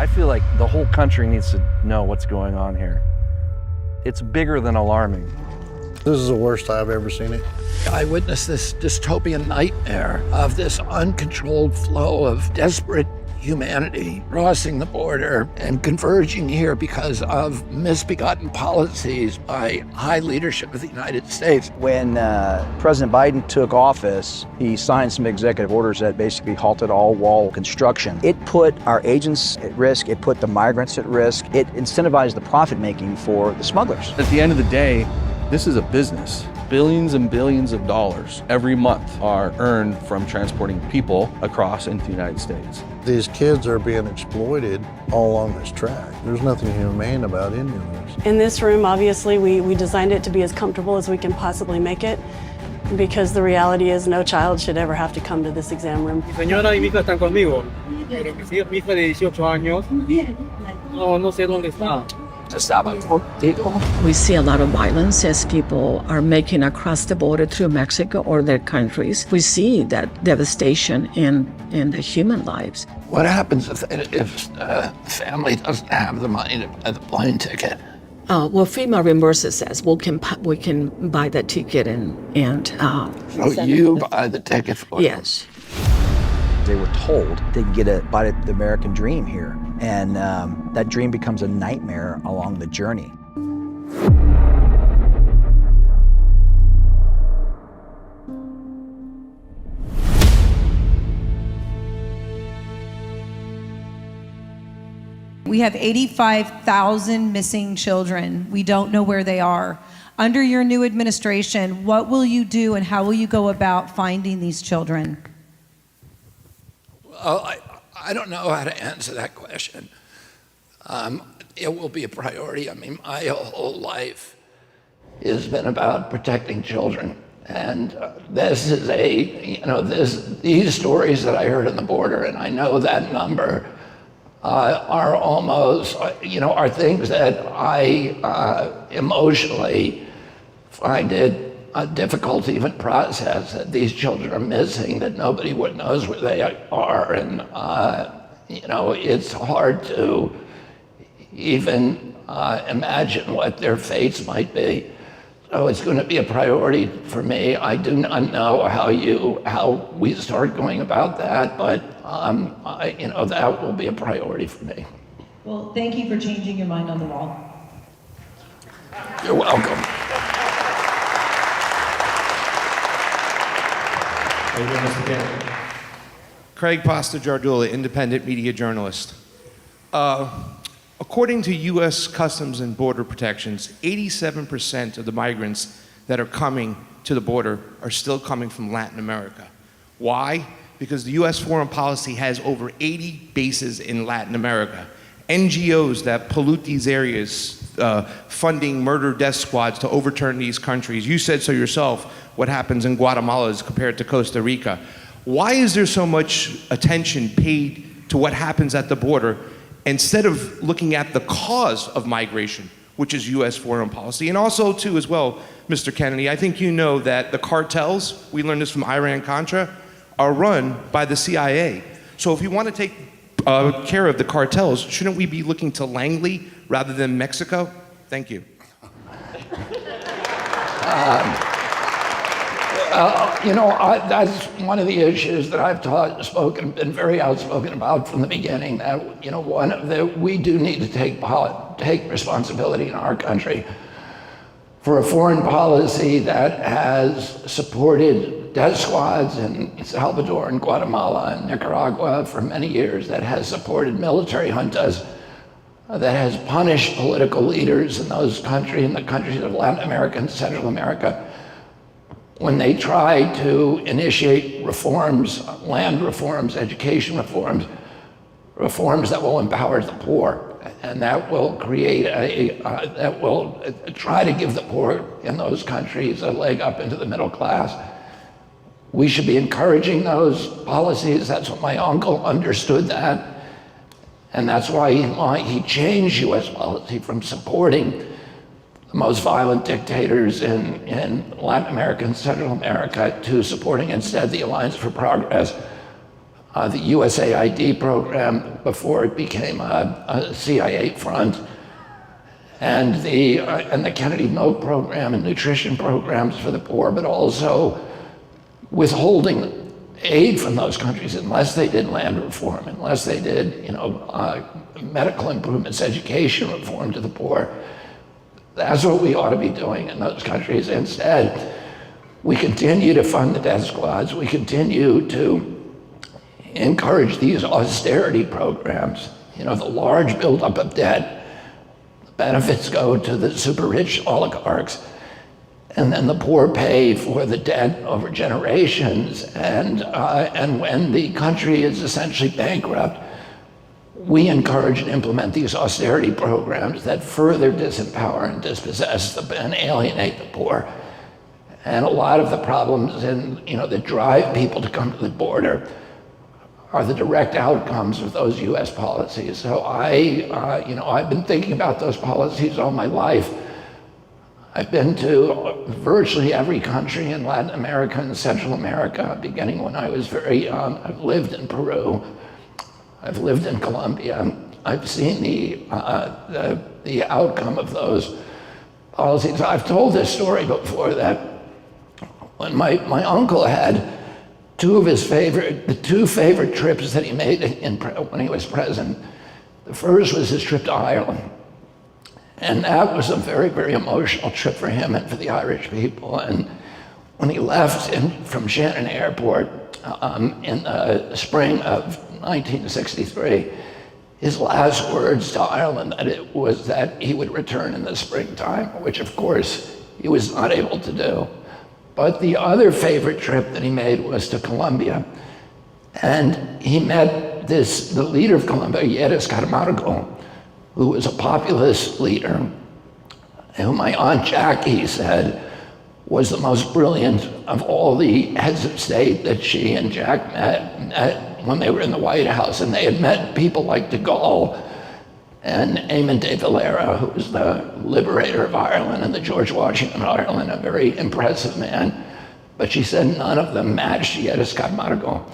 I feel like the whole country needs to know what's going on here. It's bigger than alarming. This is the worst I've ever seen it. I witnessed this dystopian nightmare of this uncontrolled flow of desperate humanity crossing the border and converging here because of misbegotten policies by high leadership of the United States. When President Biden took office, he signed some executive orders that basically halted all wall construction. It put our agents at risk, it put the migrants at risk, it incentivized the profit making for the smugglers. At the end of the day, this is a business. Billions and billions of dollars every month are earned from transporting people across into the United States. These kids are being exploited all along this track. There's nothing humane about any of this. In this room, obviously, we designed it to be as comfortable as we can possibly make it, because the reality is no child should ever have to come to this exam room. Mi señora y mi hija están conmigo, pero mi hija de 18 años, no sé dónde está. We see a lot of violence as people are making across the border through Mexico or their countries. We see that devastation in the human lives. What happens if the family doesn't have the money to buy the plane ticket? Well, FEMA reimburses us. We can buy that ticket and So you buy the ticket for them? yes. They were told they could get a bite at the American dream here, and that dream becomes a nightmare along the journey. We have 85,000 missing children. We don't know where they are. Under your new administration, what will you do and how will you go about finding these children? Well, I don't know how to answer that question. It will be a priority. I mean, my whole life has been about protecting children. And this is these stories that I heard on the border, and I know that number, are almost, are things that I emotionally find it difficult to even process, that these children are missing, that nobody knows where they are, and it's hard to even imagine what their fates might be. So it's going to be a priority for me. I do not know how we start going about that, but that will be a priority for me. Well, thank you for changing your mind on the wall. You're welcome. Craig Pasta-Jardula, independent media journalist. According to U.S. Customs and Border Protections, 87% of the migrants that are coming to the border are still coming from Latin America. Why? Because the U.S. foreign policy has over 80 bases in Latin America. NGOs that pollute these areas, funding murder death squads to overturn these countries. You said so yourself, what happens in Guatemala is compared to Costa Rica. Why is there so much attention paid to what happens at the border instead of looking at the cause of migration, which is U.S. foreign policy? And also, too, as well, Mr. Kennedy, I think you know that the cartels, we learned this from Iran-Contra, are run by the CIA. So if you want to take care of the cartels, shouldn't we be looking to Langley rather than Mexico? Thank you. That's one of the issues that I've been very outspoken about from the beginning. That we do need to take responsibility in our country for a foreign policy that has supported death squads in Salvador and Guatemala and Nicaragua for many years, that has supported military juntas, that has punished political leaders in those countries, in the countries of Latin America and Central America, when they try to initiate reforms, land reforms, education reforms, reforms that will empower the poor, and that will create that will try to give the poor in those countries a leg up into the middle class. We should be encouraging those policies. That's what my uncle understood that, and that's why he changed U.S. policy from supporting the most violent dictators in Latin America and Central America to supporting instead the Alliance for Progress, the USAID program before it became a CIA front, and the Kennedy Milk Program and nutrition programs for the poor, but also withholding aid from those countries unless they did land reform, unless they did, medical improvements, education reform to the poor. That's what we ought to be doing in those countries. Instead, we continue to fund the death squads. We continue to encourage these austerity programs. The large buildup of debt, the benefits go to the super rich oligarchs, and then the poor pay for the debt over generations. And when the country is essentially bankrupt, we encourage and implement these austerity programs that further disempower and dispossess and alienate the poor. And a lot of the problems that drive people to come to the border are the direct outcomes of those U.S. policies. So I've been thinking about those policies all my life. I've been to virtually every country in Latin America and Central America, beginning when I was very young. I've lived in Peru. I've lived in Colombia. I've seen the outcome of those policies. I've told this story before, that when my uncle had the two favorite trips that he made when he was president. The first was his trip to Ireland. And that was a very, very emotional trip for him and for the Irish people. And when he left from Shannon Airport in the spring of 1963, his last words to Ireland was that he would return in the springtime, which of course he was not able to do. But the other favorite trip that he made was to Colombia. And he met the leader of Colombia, Yedis Camargo, who was a populist leader, who my Aunt Jackie said was the most brilliant of all the heads of state that she and Jack met when they were in the White House. And they had met people like de Gaulle and Eamon de Valera, who was the liberator of Ireland and the George Washington of Ireland, a very impressive man. But she said none of them matched Yedis Camargo.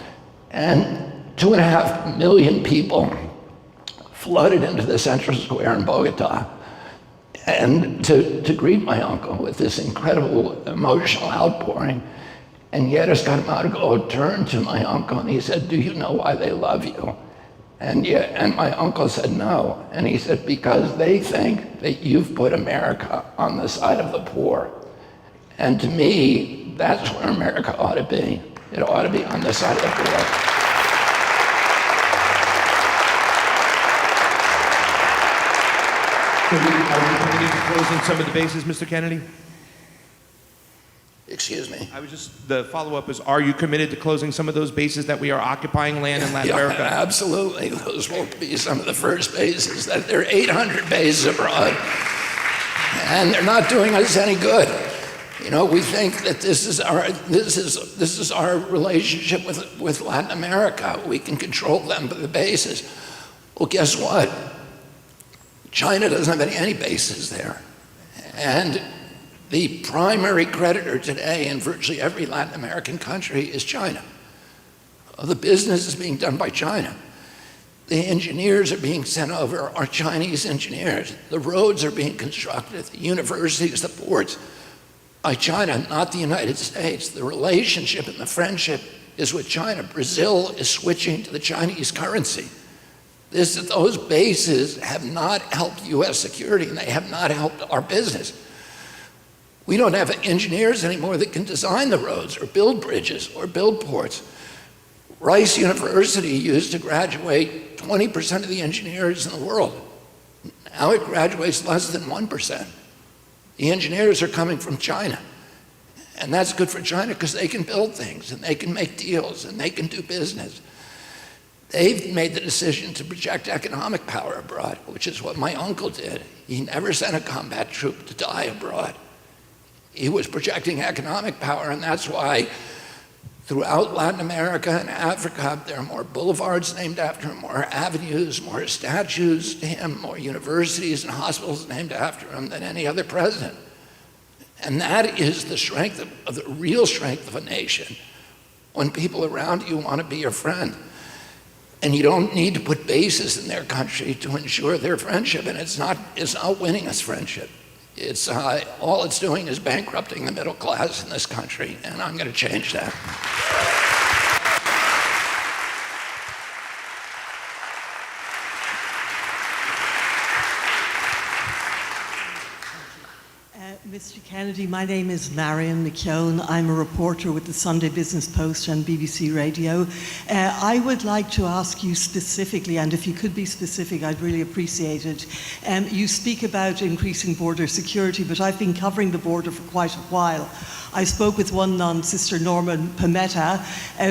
And 2.5 million people flooded into the central square in Bogota and to greet my uncle with this incredible emotional outpouring. And Yedis Camargo turned to my uncle and he said, "Do you know why they love you?" And my uncle said, "No." And he said, "Because they think that you've put America on the side of the poor." And to me, that's where America ought to be. It ought to be on the side of the poor. Are you committed to closing some of the bases, Mr. Kennedy? Excuse me? The follow-up is, are you committed to closing some of those bases that we are occupying land in Latin America? Absolutely. Those will be some of the first bases. There are 800 bases abroad, and they're not doing us any good. We think that this is our relationship with Latin America. We can control them by the bases. Well, guess what? China doesn't have any bases there. And the primary creditor today in virtually every Latin American country is China. The business is being done by China. The engineers are being sent over are Chinese engineers. The roads are being constructed, the universities, the ports, by China, not the United States. The relationship and the friendship is with China. Brazil is switching to the Chinese currency. Those bases have not helped U.S. security, and they have not helped our business. We don't have engineers anymore that can design the roads or build bridges or build ports. Rice University used to graduate 20% of the engineers in the world. Now it graduates less than 1%. The engineers are coming from China. And that's good for China because they can build things and they can make deals and they can do business. They've made the decision to project economic power abroad, which is what my uncle did. He never sent a combat troop to die abroad. He was projecting economic power, and that's why throughout Latin America and Africa, there are more boulevards named after him, more avenues, more statues to him, more universities and hospitals named after him than any other president. And that is the strength of the real strength of a nation, when people around you want to be your friend. And you don't need to put bases in their country to ensure their friendship. And it's not winning us friendship. It's all it's doing is bankrupting the middle class in this country, and I'm going to change that. Mr. Kennedy, my name is Marion McKeown. I'm a reporter with the Sunday Business Post and BBC Radio. I would like to ask you specifically, and if you could be specific, I'd really appreciate it. You speak about increasing border security, but I've been covering the border for quite a while. I spoke with one nun, Sister Norman Pametta,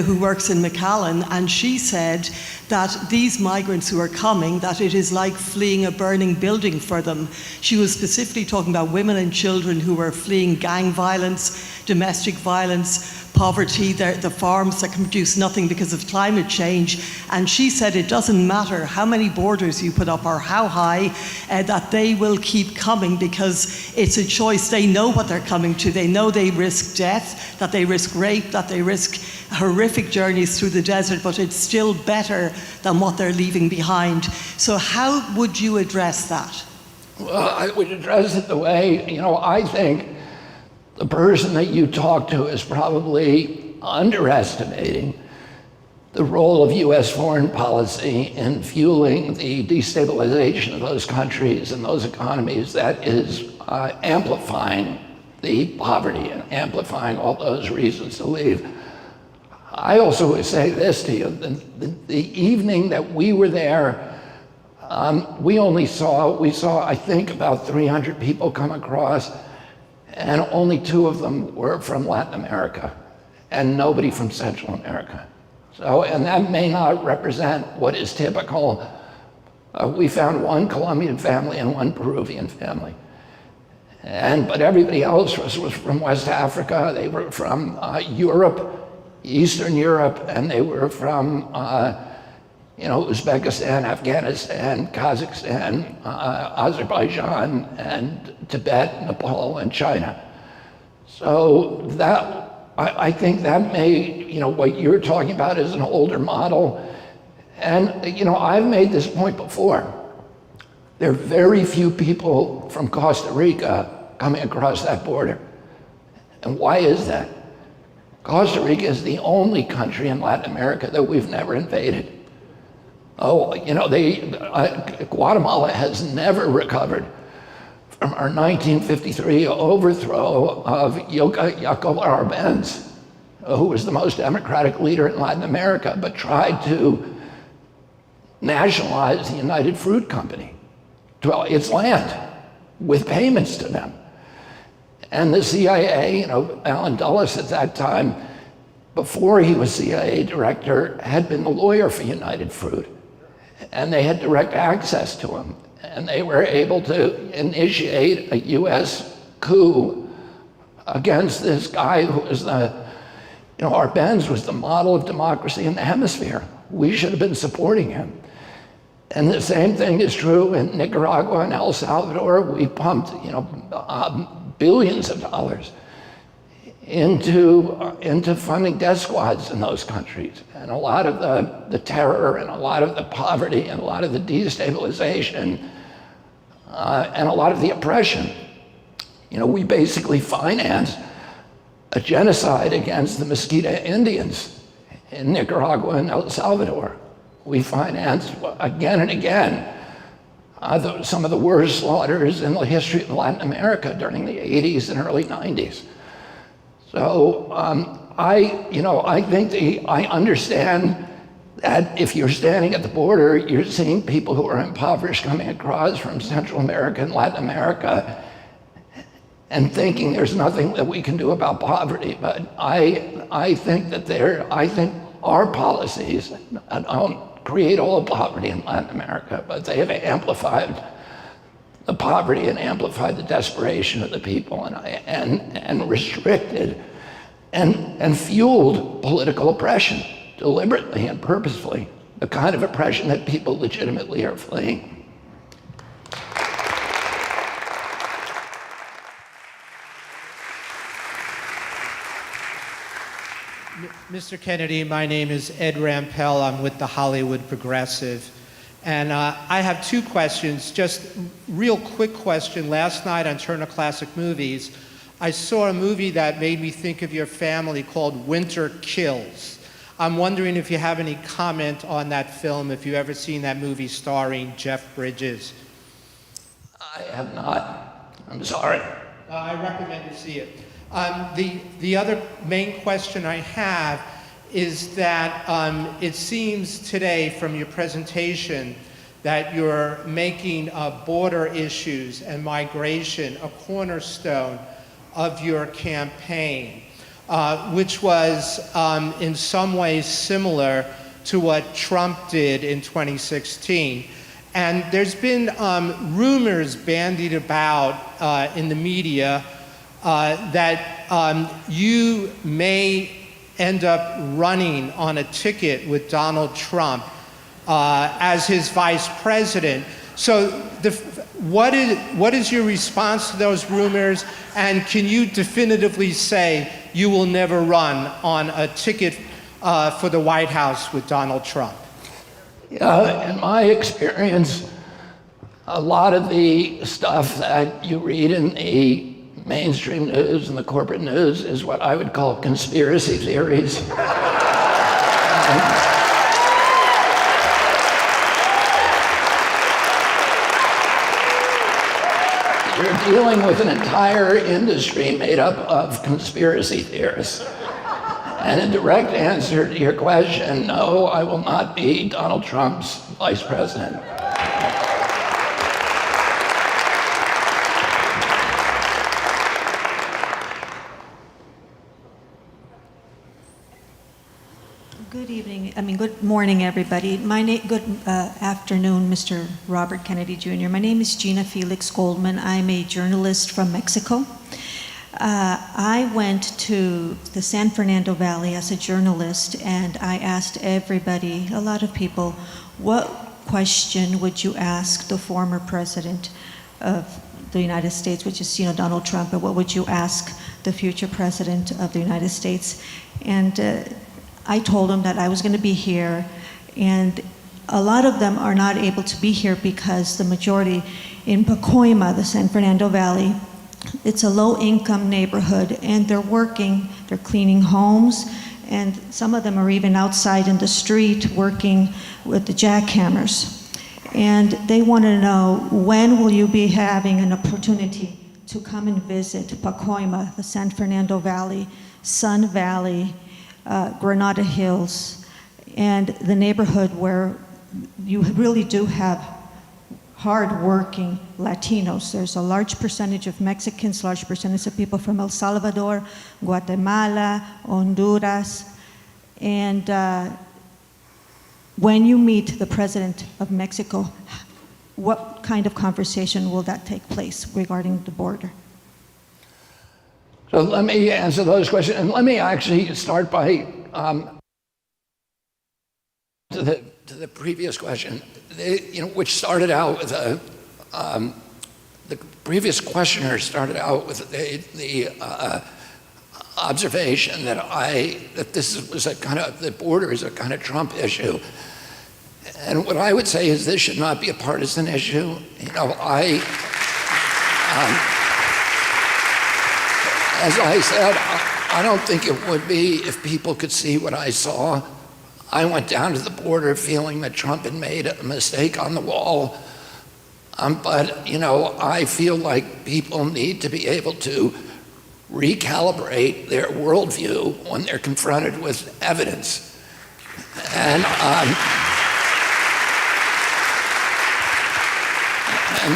who works in McAllen, and she said that these migrants who are coming, that it is like fleeing a burning building for them. She was specifically talking about women and children who were fleeing gang violence, domestic violence, poverty, the farms that can produce nothing because of climate change. And she said it doesn't matter how many borders you put up or how high, that they will keep coming because it's a choice. They know what they're coming to. They know they risk death, that they risk rape, that they risk horrific journeys through the desert, but it's still better than what they're leaving behind. So how would you address that? Well, I would address it the way, I think the person that you talk to is probably underestimating the role of U.S. foreign policy in fueling the destabilization of those countries and those economies that is amplifying the poverty and amplifying all those reasons to leave. I also would say this to you, the evening that we were there, we saw, I think, about 300 people come across, and only 2 of them were from Latin America, and nobody from Central America. So, and that may not represent what is typical. We found 1 Colombian family and 1 Peruvian family. But everybody else was from West Africa. They were from Europe, Eastern Europe, and they were from Uzbekistan, Afghanistan, Kazakhstan, Azerbaijan, and Tibet, Nepal, and China. So that, I think that may, what you're talking about is an older model. And, I've made this point before. There are very few people from Costa Rica coming across that border. And why is that? Costa Rica is the only country in Latin America that we've never invaded. Guatemala has never recovered from our 1953 overthrow of Jacob Arbenz, who was the most democratic leader in Latin America, but tried to nationalize the United Fruit Company, its land, with payments to them. And the CIA, Alan Dulles at that time, before he was CIA director, had been the lawyer for United Fruit. And they had direct access to him. And they were able to initiate a US coup against this guy who was Arbenz was the model of democracy in the hemisphere. We should have been supporting him. And the same thing is true in Nicaragua and El Salvador. We pumped, billions of dollars into funding death squads in those countries. And a lot of the terror and a lot of the poverty and a lot of the destabilization and a lot of the oppression. We basically financed a genocide against the Mosquito Indians in Nicaragua and El Salvador. We financed again and again some of the worst slaughters in the history of Latin America during the 80s and early 90s. So I think I understand that if you're standing at the border, you're seeing people who are impoverished coming across from Central America and Latin America and thinking there's nothing that we can do about poverty. But I think our policies don't create all poverty in Latin America, but they have amplified the poverty and amplified the desperation of the people and restricted and fueled political oppression deliberately and purposefully, the kind of oppression that people legitimately are fleeing. Mr. Kennedy, my name is Ed Rampell. I'm with the Hollywood Progressive. And I have two questions. Just real quick question. Last night on Turner Classic Movies, I saw a movie that made me think of your family called Winter Kills. I'm wondering if you have any comment on that film, if you've ever seen that movie starring Jeff Bridges. I have not. I'm sorry. I recommend you see it. The other main question I have is that it seems today from your presentation that you're making border issues and migration a cornerstone of your campaign, which was in some ways similar to what Trump did in 2016. And there's been rumors bandied about in the media that you may end up running on a ticket with Donald Trump as his vice president. So what is your response to those rumors? And can you definitively say you will never run on a ticket for the White House with Donald Trump? Yeah, in my experience, a lot of the stuff that you read in the mainstream news and the corporate news is what I would call conspiracy theories. You're dealing with an entire industry made up of conspiracy theorists. And in direct answer to your question, no, I will not be Donald Trump's vice president. Good evening, good morning, everybody. Good afternoon, Mr. Robert Kennedy Jr. My name is Gina Felix Goldman. I'm a journalist from Mexico. I went to the San Fernando Valley as a journalist, and I asked everybody, a lot of people, what question would you ask the former president of the United States, which is Donald Trump, and what would you ask the future president of the United States? And I told them that I was going to be here, and a lot of them are not able to be here because the majority in Pacoima, the San Fernando Valley, it's a low-income neighborhood, and they're working, they're cleaning homes, and some of them are even outside in the street working with the jackhammers. And they want to know, when will you be having an opportunity to come and visit Pacoima, the San Fernando Valley, Sun Valley, Granada Hills, and the neighborhood where you really do have hard-working Latinos. There's a large percentage of Mexicans, large percentage of people from El Salvador, Guatemala, Honduras. And when you meet the president of Mexico, what kind of conversation will that take place regarding the border? So let me answer those questions, and let me actually start by to the previous question, which started out with the previous questioner started out with the observation that this was the border is a kind of Trump issue, and what I would say is this should not be a partisan issue. As I said, I don't think it would be if people could see what I saw. I went down to the border feeling that Trump had made a mistake on the wall. But I feel like people need to be able to recalibrate their worldview when they're confronted with evidence. And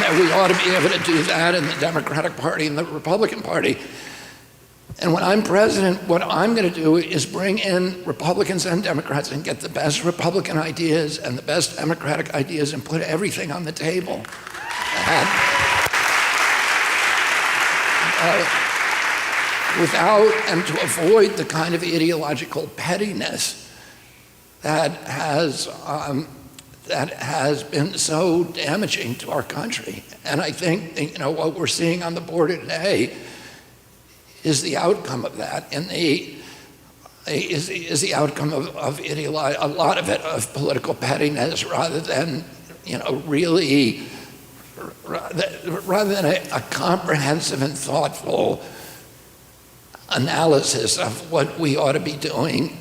that we ought to be able to do that in the Democratic Party and the Republican Party. And when I'm president, what I'm going to do is bring in Republicans and Democrats and get the best Republican ideas and the best Democratic ideas and put everything on the table. Without and to avoid the kind of ideological pettiness that has been so damaging to our country. And I think what we're seeing on the border today is the outcome of that. In is the outcome of a lot of it of political pettiness rather than, really, rather than a comprehensive and thoughtful analysis of what we ought to be doing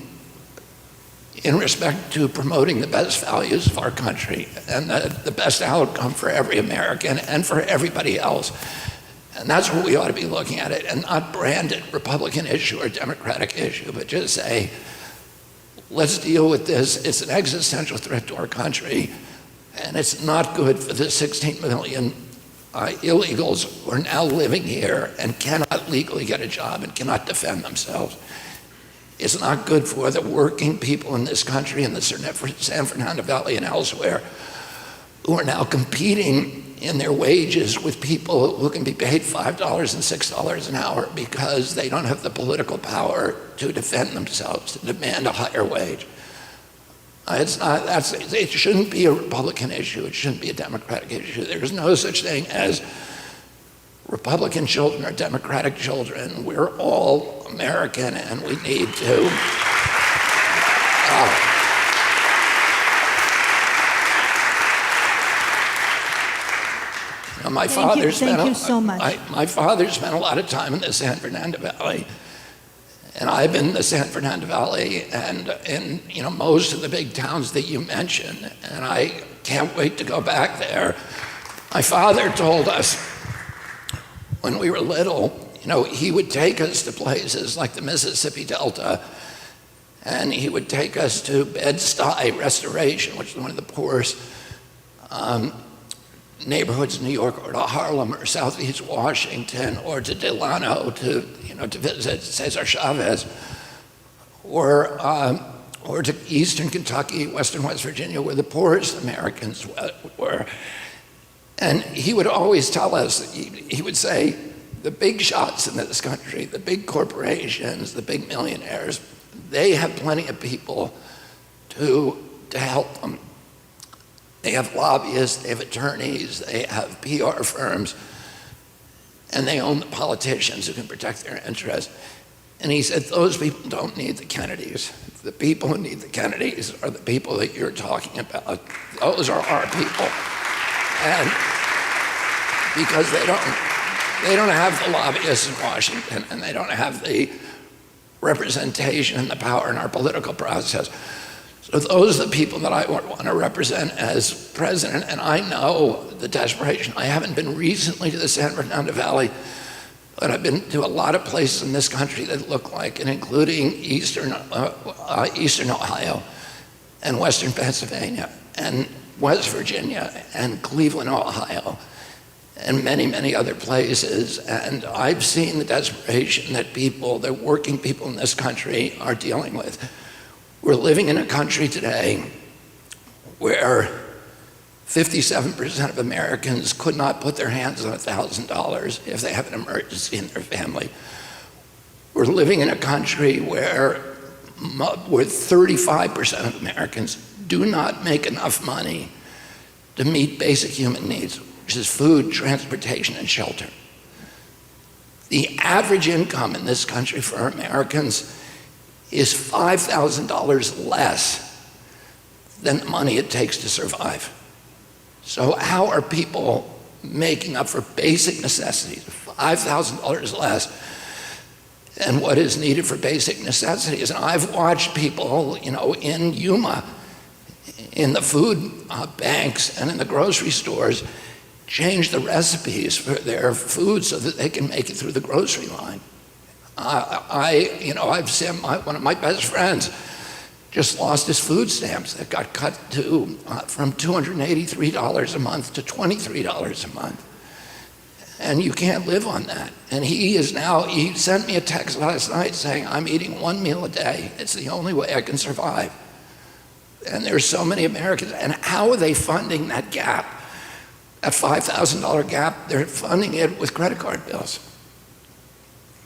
in respect to promoting the best values of our country and the best outcome for every American and for everybody else. And that's what we ought to be looking at it, and not brand it Republican issue or Democratic issue, but just say, let's deal with this. It's an existential threat to our country, and it's not good for the 16 million illegals who are now living here and cannot legally get a job and cannot defend themselves. It's not good for the working people in this country, in the San Fernando Valley and elsewhere, who are now competing in their wages with people who can be paid $5 and $6 an hour because they don't have the political power to defend themselves, to demand a higher wage. It shouldn't be a Republican issue. It shouldn't be a Democratic issue. There's no such thing as Republican children or Democratic children. We're all American, and we need to my father spent a lot of time in the San Fernando Valley, and I've been in the San Fernando Valley and in most of the big towns that you mentioned, and I can't wait to go back there. My father told us when we were little, he would take us to places like the Mississippi Delta, and he would take us to Bed-Stuy Restoration, which is one of the poorest neighborhoods in New York, or to Harlem or Southeast Washington, or to Delano to visit Cesar Chavez, or to Eastern Kentucky, Western West Virginia, where the poorest Americans were. And he would always tell us, he would say, the big shots in this country, the big corporations, the big millionaires, they have plenty of people to help them. They have lobbyists, they have attorneys, they have PR firms, and they own the politicians who can protect their interests. And he said, those people don't need the Kennedys. The people who need the Kennedys are the people that you're talking about. Those are our people. And because they don't have the lobbyists in Washington, and they don't have the representation and the power in our political process. So those are the people that I want to represent as president, and I know the desperation. I haven't been recently to the San Fernando Valley, but I've been to a lot of places in this country that look like it, including Eastern Ohio and Western Pennsylvania and West Virginia and Cleveland, Ohio, and many, many other places. And I've seen the desperation that the working people in this country are dealing with. We're living in a country today where 57% of Americans could not put their hands on $1,000 if they have an emergency in their family. We're living in a country where 35% of Americans do not make enough money to meet basic human needs, which is food, transportation, and shelter. The average income in this country for Americans is $5,000 less than the money it takes to survive. So how are people making up for basic necessities, $5,000 less than what is needed for basic necessities? And I've watched people, in Yuma, in the food banks and in the grocery stores, change the recipes for their food so that they can make it through the grocery line. I've seen one of my best friends just lost his food stamps that got cut from $283 a month to $23 a month. And you can't live on that. And he sent me a text last night saying, I'm eating one meal a day. It's the only way I can survive. And there's so many Americans, and how are they funding that gap? That $5,000 gap, they're funding it with credit card bills.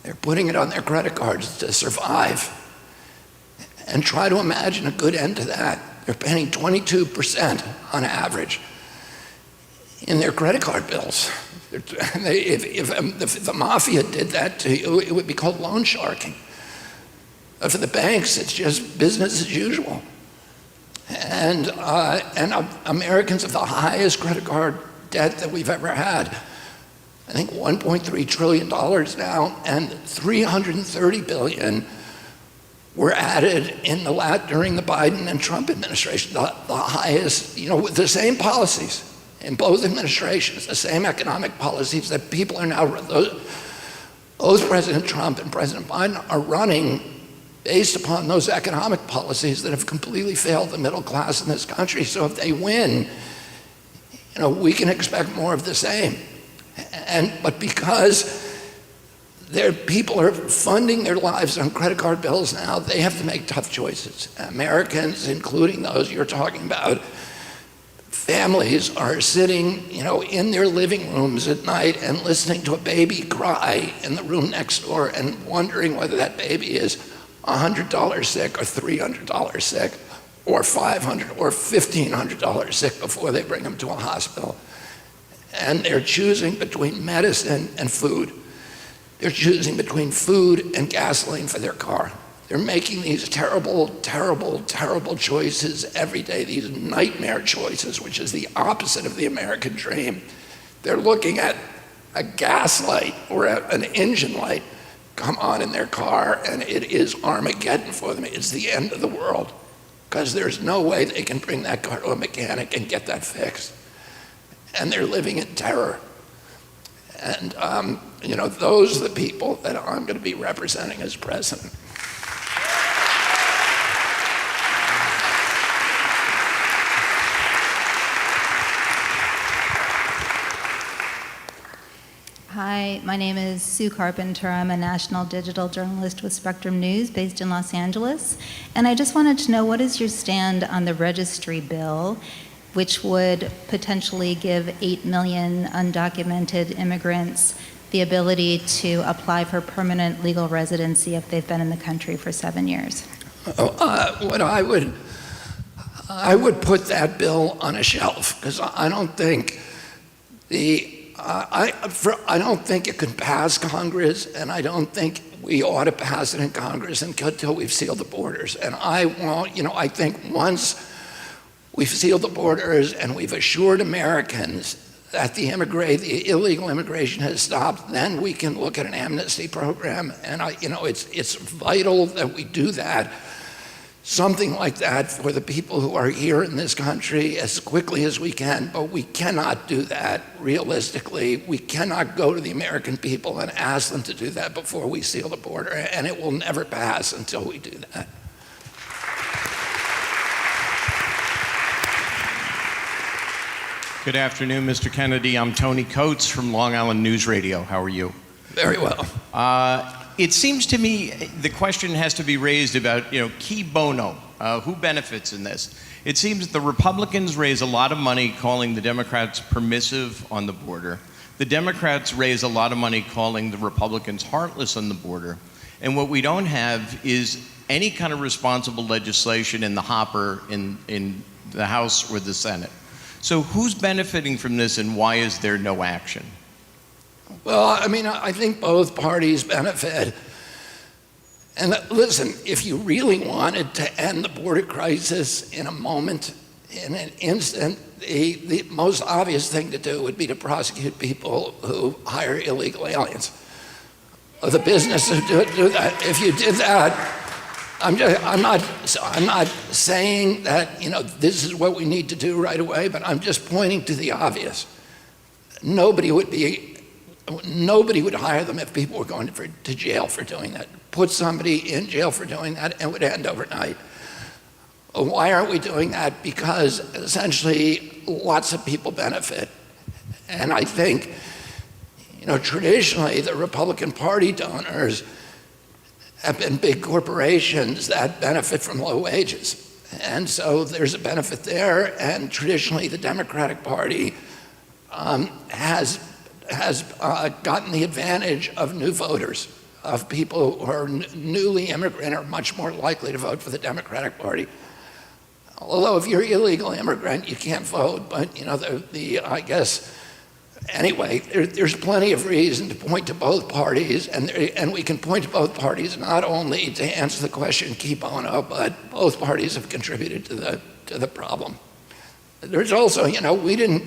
They're putting it on their credit cards to survive. And try to imagine a good end to that. They're paying 22% on average in their credit card bills. If the mafia did that to you, it would be called loan sharking. For the banks, it's just business as usual. And Americans have the highest credit card debt that we've ever had. I think $1.3 trillion now, and $330 billion were added in during the Biden and Trump administration, the highest, with the same policies in both administrations, the same economic policies that people are now, both President Trump and President Biden are running based upon those economic policies that have completely failed the middle class in this country. So if they win, we can expect more of the same. But because people are funding their lives on credit card bills now, they have to make tough choices. Americans, including those you're talking about, families are sitting, in their living rooms at night and listening to a baby cry in the room next door and wondering whether that baby is $100 sick or $300 sick or $500 or $1,500 sick before they bring them to a hospital. And they're choosing between medicine and food. They're choosing between food and gasoline for their car. They're making these terrible, terrible, terrible choices every day, these nightmare choices, which is the opposite of the American dream. They're looking at a gas light or an engine light come on in their car, and it is Armageddon for them. It's the end of the world, because there's no way they can bring that car to a mechanic and get that fixed. And they're living in terror. And, those are the people that I'm going to be representing as president. Hi, my name is Sue Carpenter. I'm a national digital journalist with Spectrum News based in Los Angeles. And I just wanted to know, what is your stand on the registry bill, which would potentially give 8 million undocumented immigrants the ability to apply for permanent legal residency if they've been in the country for 7 years? I would put that bill on a shelf, because I don't think I don't think it could pass Congress, and I don't think we ought to pass it in Congress until we've sealed the borders. And I think once we've sealed the borders and we've assured Americans that the illegal immigration has stopped, then we can look at an amnesty program. And it's vital that we do that, something like that, for the people who are here in this country as quickly as we can. But we cannot do that realistically. We cannot go to the American people and ask them to do that before we seal the border, and it will never pass until we do that. Good afternoon, Mr. Kennedy. I'm Tony Coates from Long Island News Radio. How are you? Very well. It seems to me the question has to be raised about, qui bono, who benefits in this? It seems that the Republicans raise a lot of money calling the Democrats permissive on the border. The Democrats raise a lot of money calling the Republicans heartless on the border. And what we don't have is any kind of responsible legislation in the hopper in the House or the Senate. So who's benefiting from this, and why is there no action? Well, I think both parties benefit. And listen, if you really wanted to end the border crisis in a moment, in an instant, the most obvious thing to do would be to prosecute people who hire illegal aliens, or the business who do that. If you did that, I'm not saying that this is what we need to do right away, but I'm just pointing to the obvious. Nobody would hire them if people were going to jail for doing that. Put somebody in jail for doing that, and it would end overnight. Why aren't we doing that? Because essentially lots of people benefit. And I think, traditionally the Republican Party donors have been big corporations that benefit from low wages. And so there's a benefit there, and traditionally the Democratic Party has gotten the advantage of new voters, of people who are newly immigrant are much more likely to vote for the Democratic Party. Although if you're an illegal immigrant, you can't vote, but I guess Anyway, there's plenty of reason to point to both parties, and we can point to both parties not only to answer the question "Qui bono," but both parties have contributed to the problem. There's also, we didn't,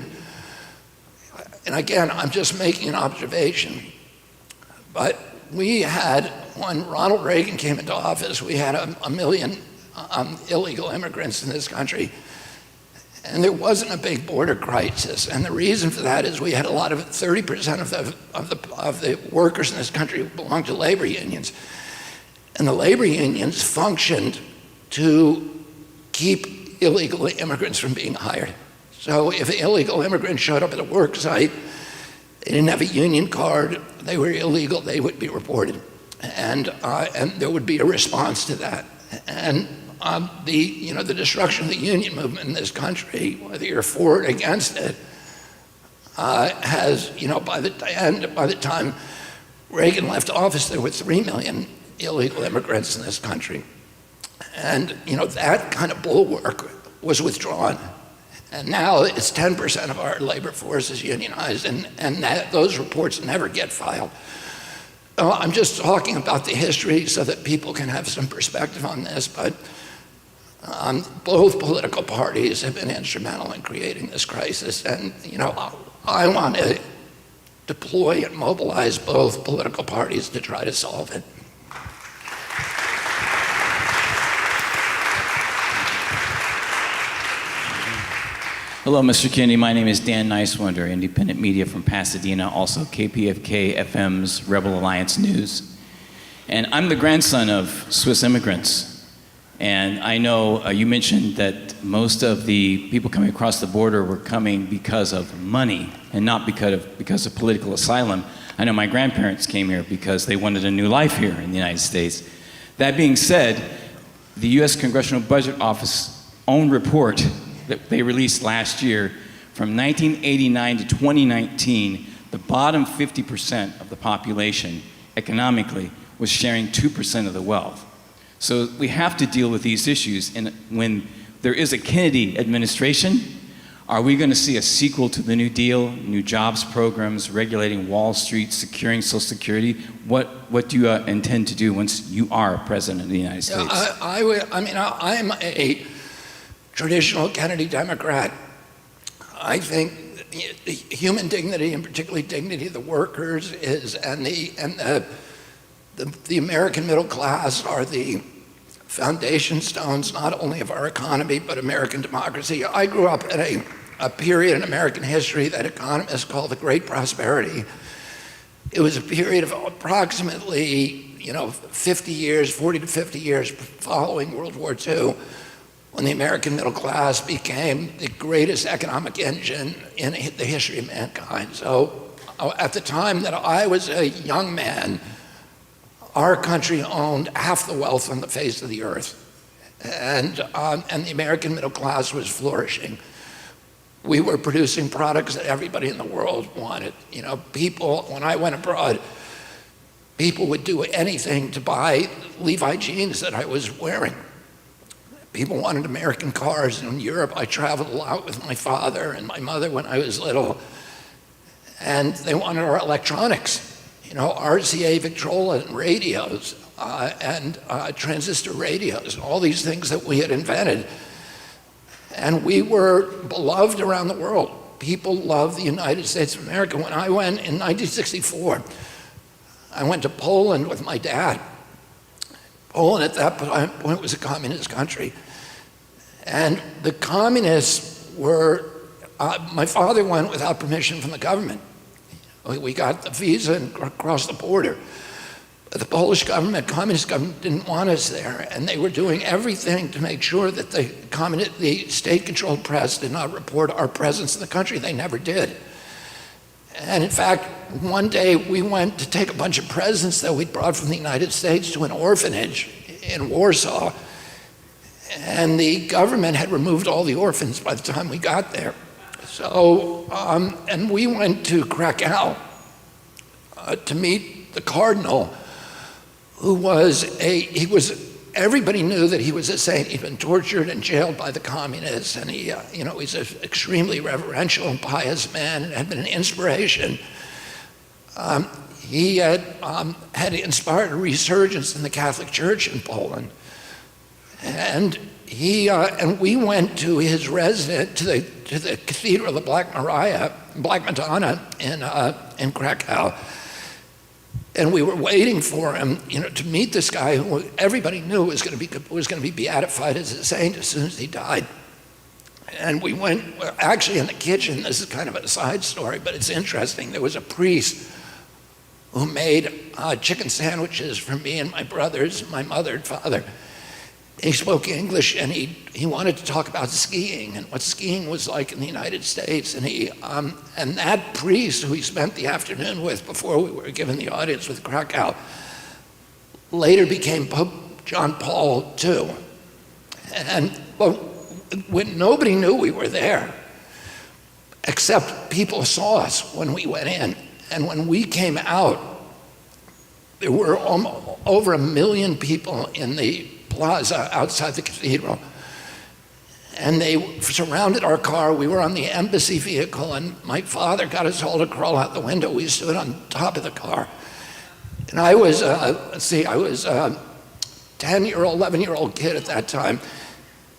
and again, I'm just making an observation, but we had, when Ronald Reagan came into office, we had a million illegal immigrants in this country. And there wasn't a big border crisis, and the reason for that is we had a lot of 30% of the workers in this country belonged to labor unions, and the labor unions functioned to keep illegal immigrants from being hired. So if an illegal immigrant showed up at a work site, they didn't have a union card, they were illegal, they would be reported, and there would be a response to that. And the destruction of the union movement in this country, whether you're for or against it, has, by the time Reagan left office, there were 3 million illegal immigrants in this country. And, that kind of bulwark was withdrawn. And now it's 10% of our labor force is unionized, and those reports never get filed. I'm just talking about the history so that people can have some perspective on this, but both political parties have been instrumental in creating this crisis, and I want to deploy and mobilize both political parties to try to solve it. Hello, Mr. Kennedy. My name is Dan Nicewander, independent media from Pasadena, also KPFK FM's Rebel Alliance News. And I'm the grandson of Swiss immigrants. And I know you mentioned that most of the people coming across the border were coming because of money and not because of political asylum. I know my grandparents came here because they wanted a new life here in the United States. That being said, the U.S. Congressional Budget Office's own report that they released last year, from 1989 to 2019, the bottom 50% of the population economically was sharing 2% of the wealth. So we have to deal with these issues, and when there is a Kennedy administration, are we going to see a sequel to the New Deal, new jobs programs, regulating Wall Street, securing Social Security? What do you intend to do once you are president of the United States? I'm a traditional Kennedy Democrat. I think human dignity, and particularly dignity of the workers, and the American middle class are the foundation stones not only of our economy but American democracy. I grew up in a period in American history that economists call the Great Prosperity. It was a period of approximately 50 years, 40 to 50 years following World War II, when the American middle class became the greatest economic engine in the history of mankind. So at the time that I was a young man, our country owned half the wealth on the face of the earth, and the American middle class was flourishing. We were producing products that everybody in the world wanted. People, when I went abroad, people would do anything to buy Levi jeans that I was wearing. People wanted American cars. In Europe, I traveled a lot with my father and my mother when I was little, and they wanted our electronics. RCA Victrola and radios, and transistor radios, all these things that we had invented. And we were beloved around the world. People loved the United States of America. When I went in 1964, I went to Poland with my dad. Poland at that point was a communist country. And the communists were, my father went without permission from the government. We got the visa and crossed the border. But the Polish government, communist government, didn't want us there, and they were doing everything to make sure that the state-controlled press did not report our presence in the country. They never did. And in fact, one day we went to take a bunch of presents that we'd brought from the United States to an orphanage in Warsaw, and the government had removed all the orphans by the time we got there. So, and we went to Krakow to meet the cardinal, who was everybody knew that he was a saint. He'd been tortured and jailed by the communists, and he, he's an extremely reverential and pious man and had been an inspiration. He had inspired a resurgence in the Catholic Church in Poland. And we went to his residence, to the Cathedral of the Black Madonna in Krakow. And we were waiting for him, to meet this guy who everybody knew was going to be beatified as a saint as soon as he died. And we went, actually in the kitchen, this is kind of a side story, but it's interesting. There was a priest who made chicken sandwiches for me and my brothers, my mother and father. He spoke English, and he wanted to talk about skiing and what skiing was like in the United States. And and that priest who he spent the afternoon with before we were given the audience with Krakow later became Pope John Paul II. And when nobody knew we were there, except people saw us when we went in. And when we came out, there were over 1 million people in the plaza outside the cathedral. And they surrounded our car. We were on the embassy vehicle, and my father got us all to crawl out the window. We stood on top of the car. And I was, I was a 10-year-old, 11-year-old kid at that time.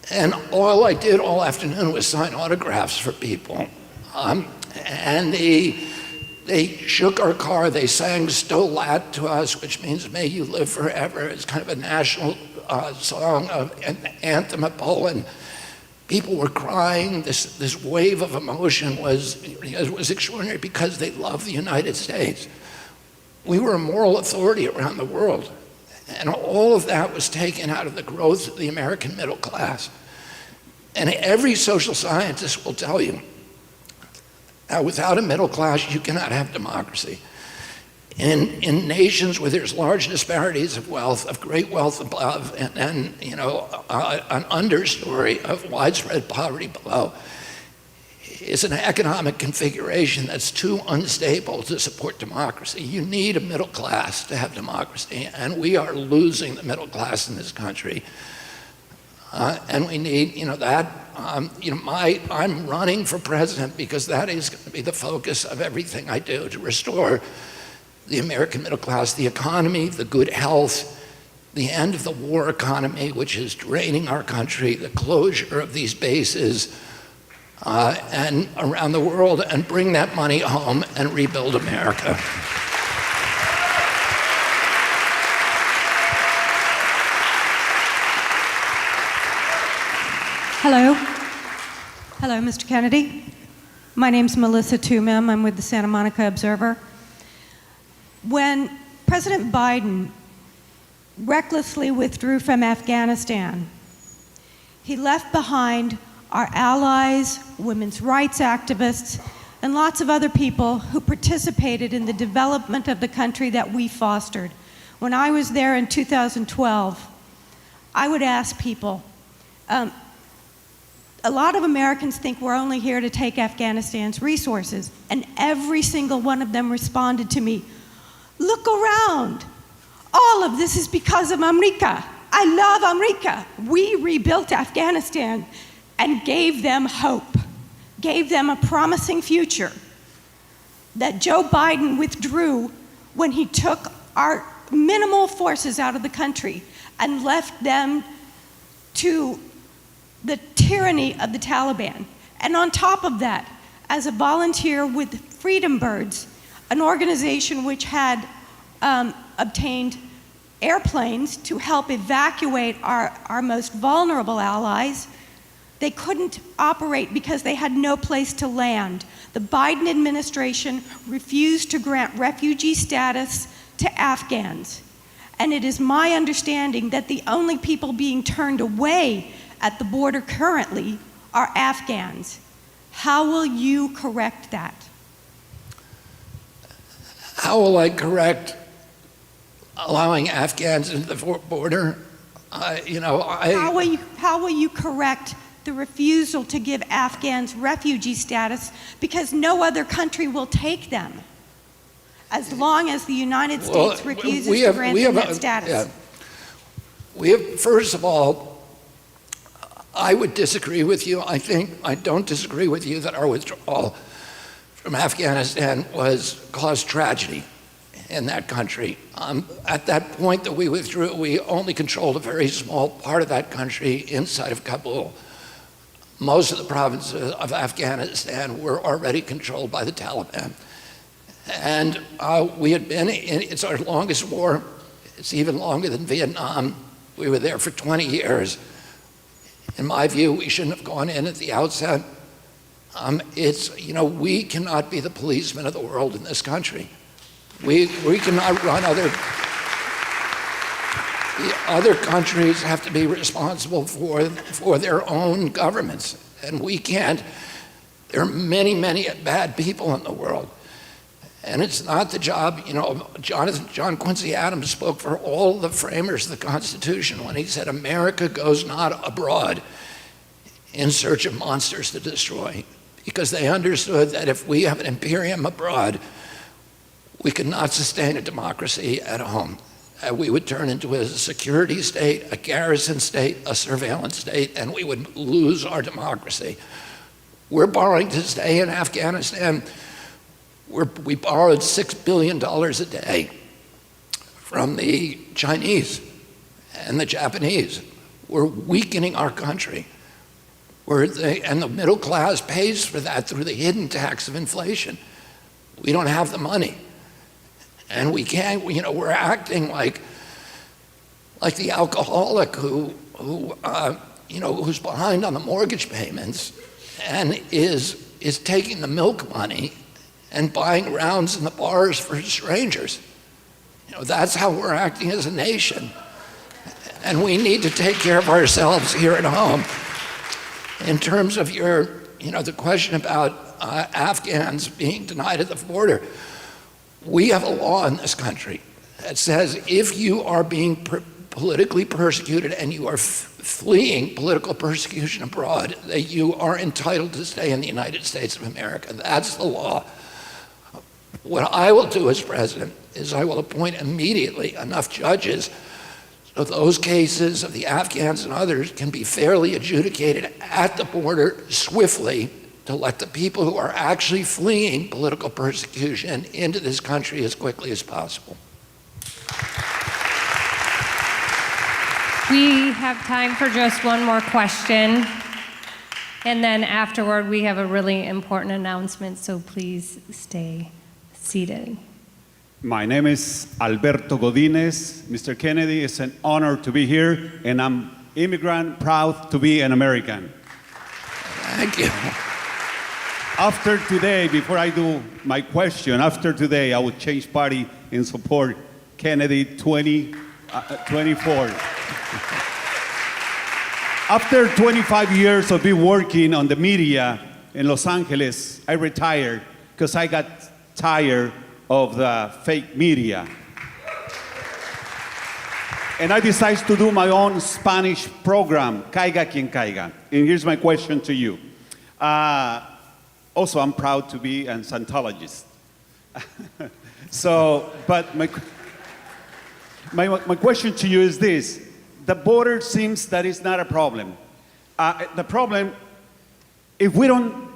And all I did all afternoon was sign autographs for people. And they shook our car. They sang Sto Lat to us, which means may you live forever. It's kind of a national song, an anthem of Poland. People were crying. This wave of emotion was extraordinary because they loved the United States. We were a moral authority around the world. And all of that was taken out of the growth of the American middle class. And every social scientist will tell you, without a middle class, you cannot have democracy. In nations where there's large disparities of wealth, of great wealth above, and an understory of widespread poverty below, is an economic configuration that's too unstable to support democracy. You need a middle class to have democracy, and we are losing the middle class in this country. And we need, I'm running for president because that is going to be the focus of everything I do, to restore the American middle class, the economy, the good health, the end of the war economy, which is draining our country, the closure of these bases and around the world, and bring that money home and rebuild America. Hello. Hello, Mr. Kennedy. My name's Melissa Tumim. I'm with the Santa Monica Observer. When President Biden recklessly withdrew from Afghanistan, he left behind our allies, women's rights activists, and lots of other people who participated in the development of the country that we fostered. When I was there in 2012, I would ask people, a lot of Americans think we're only here to take Afghanistan's resources, and every single one of them responded to me, look around. All of this is because of America. I love America. We rebuilt Afghanistan and gave them hope, gave them a promising future. That Joe Biden withdrew when he took our minimal forces out of the country and left them to the tyranny of the Taliban. And on top of that, as a volunteer with Freedom Birds, an organization which had obtained airplanes to help evacuate our most vulnerable allies, they couldn't operate because they had no place to land. The Biden administration refused to grant refugee status to Afghans. And it is my understanding that the only people being turned away at the border currently are Afghans. How will you correct that? How will I correct allowing Afghans into the border? How will you correct the refusal to give Afghans refugee status because no other country will take them as long as the United States refuses to grant them that status? First of all, I would disagree with you. I don't disagree with you that our withdrawal from Afghanistan caused tragedy in that country. At that point that we withdrew, we only controlled a very small part of that country inside of Kabul. Most of the provinces of Afghanistan were already controlled by the Taliban. And we had been it's our longest war. It's even longer than Vietnam. We were there for 20 years. In my view, we shouldn't have gone in at the outset. We cannot be the policemen of the world in this country. We cannot run the other countries have to be responsible for their own governments, and we can't. There are many, many bad people in the world, and it's not the job. John Quincy Adams spoke for all the framers of the Constitution when he said, "America goes not abroad in search of monsters to destroy," because they understood that if we have an imperium abroad, we could not sustain a democracy at home. We would turn into a security state, a garrison state, a surveillance state, and we would lose our democracy. We're borrowing to stay in Afghanistan. We borrowed $6 billion a day from the Chinese and the Japanese. We're weakening our country. And the middle class pays for that through the hidden tax of inflation. We don't have the money. And we can't, we're acting like the alcoholic who's behind on the mortgage payments and is taking the milk money and buying rounds in the bars for strangers. That's how we're acting as a nation. And we need to take care of ourselves here at home. In terms of the question about Afghans being denied at the border, we have a law in this country that says if you are being politically persecuted and you are fleeing political persecution abroad, that you are entitled to stay in the United States of America. That's the law. What I will do as president is I will appoint immediately enough judges so those cases of the Afghans and others can be fairly adjudicated at the border swiftly to let the people who are actually fleeing political persecution into this country as quickly as possible. We have time for just one more question. And then afterward, we have a really important announcement, so please stay seated. My name is Alberto Godinez. Mr. Kennedy, it's an honor to be here, and I'm immigrant, proud to be an American. Thank you. After today, before I do my question, after today, I will change party and support Kennedy 2024. After 25 years of being working on the media in Los Angeles, I retired because I got tired of the fake media. And I decided to do my own Spanish program, Caiga Quien Caiga. And here's my question to you. Also, I'm proud to be an Scientologist. But my question to you is this. The border seems that it's not a problem. The problem, if we don't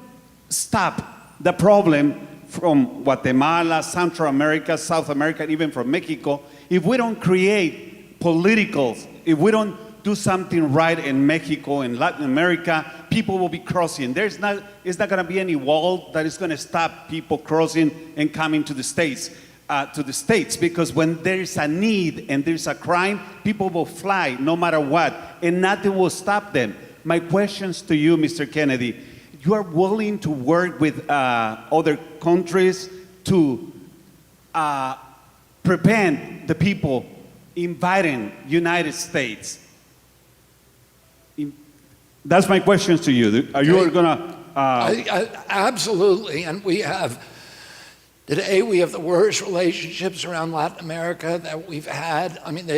stop the problem from Guatemala, Central America, South America, even from Mexico, if we don't create politicals, if we don't do something right in Mexico and Latin America, people will be crossing. It's not going to be any wall that is going to stop people crossing and coming to the States. Because when there is a need and there's a crime, people will fly no matter what, and nothing will stop them. My questions to you, Mr. Kennedy, you are willing to work with other countries to prevent the people invading United States? That's my questions to you. Are you going to? Absolutely, and today we have the worst relationships around Latin America that we've had. I mean,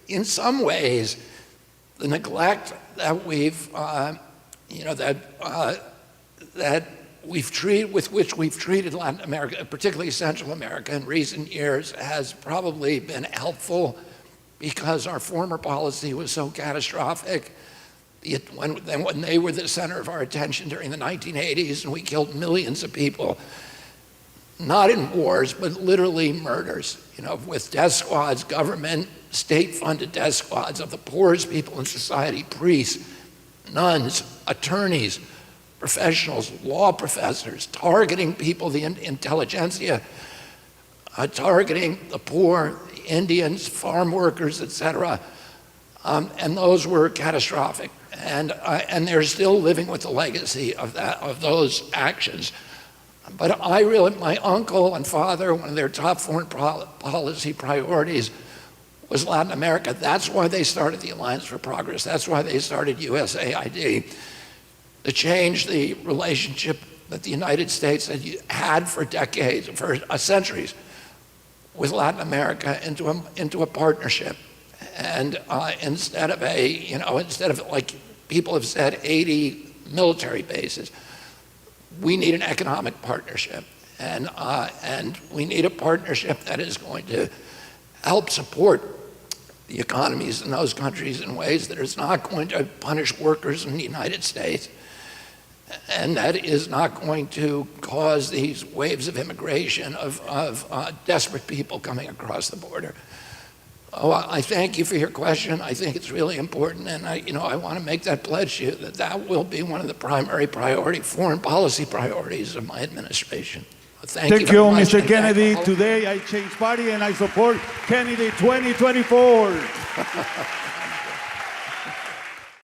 in some ways, the neglect that we've, with which we've treated Latin America, particularly Central America, in recent years, has probably been helpful because our former policy was so catastrophic. When they were the center of our attention during the 1980s, and we killed millions of people, not in wars, but literally murders, with death squads, government, state-funded death squads of the poorest people in society, priests, nuns, attorneys, professionals, law professors, targeting people, the intelligentsia, targeting the poor, Indians, farm workers, etc. And those were catastrophic. And they're still living with the legacy of those actions. But my uncle and father, one of their top foreign policy priorities was Latin America. That's why they started the Alliance for Progress. That's why they started USAID, to change the relationship that the United States had for decades, for centuries, with Latin America into a partnership. And instead of like people have said, 80 military bases, we need an economic partnership. And we need a partnership that is going to help support the economies in those countries in ways that is not going to punish workers in the United States, and that is not going to cause these waves of immigration of desperate people coming across the border. Oh, I thank you for your question. I think it's really important, and I want to make that pledge to you that will be one of the primary foreign policy priorities of my administration. Thank you very much. Mr. Kennedy. Today I changed party and I support Kennedy 2024.